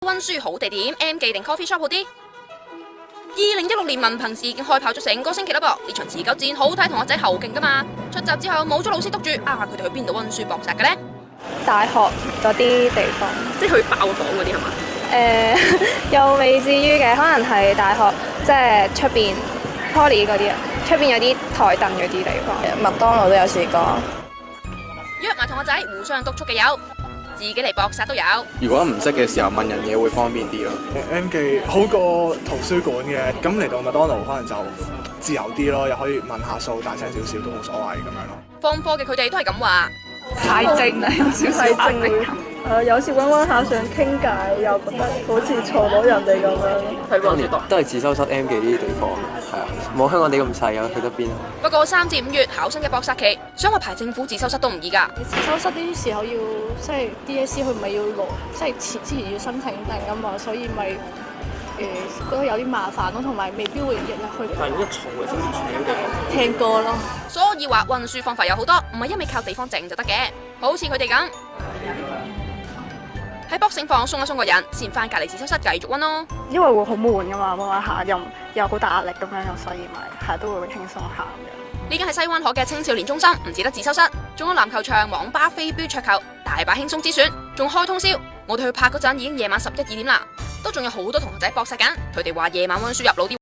溫書好地點 M 記定 coffee shop 好啲。2016年文憑試已經開跑咗成個星期啦噃，呢場持久戰好睇同學仔後勁噶嘛。出閘之後冇咗老師督住，佢哋去邊度溫書搏殺嘅呢？大學嗰啲地方，即係去爆房嗰啲係嘛？又未至於嘅，可能係大學即係出邊 Poly 嗰啲啊，出邊有啲台凳嗰啲地方。麥當勞都有試過。約埋同學仔互相督促嘅有，自己嚟搏殺都有。如果唔識嘅時候問人嘢會方便啲咯。M 記好過圖書館嘅，咁嚟到麥當勞可能就自由啲咯，又可以問下數，大聲少少都冇所謂咁樣咯。放課嘅佢哋都係咁話。太靜啦，有少少壓力。有時溫下想傾偈，又覺得好似嘈到人哋咁樣。係喎，都係自修室 M 記呢啲地方，係啊，冇香港地咁細啊，去得邊啊？不過3至5月考生嘅搏殺期，想話排政府自修室都唔易㗎。自修室呢啲時候要即係 DSE 佢咪要攞，即係之前要申請定㗎嘛，所以咪覺得有啲麻煩咯，同埋未必會日日去。係一嘈嘅先至嘈嘅。聽歌咯。所以話溫書方法有好多，唔係一味靠地方靜就得嘅。好似佢哋咁，喺 boxing 房鬆一鬆個人，先翻隔離自修室繼續溫咯。因為會好悶㗎嘛，溫下又好大壓力咁樣，所以咪係都會輕鬆下嘅。呢間係西灣河嘅青少年中心，唔止得自修室，仲有籃球場、網吧、飛鏢、桌球，大把輕鬆之選，仲開通宵。我哋去拍嗰陣已經夜晚11、2點啦，都仲有好多同學仔搏殺緊。佢哋話夜晚溫書入腦啲。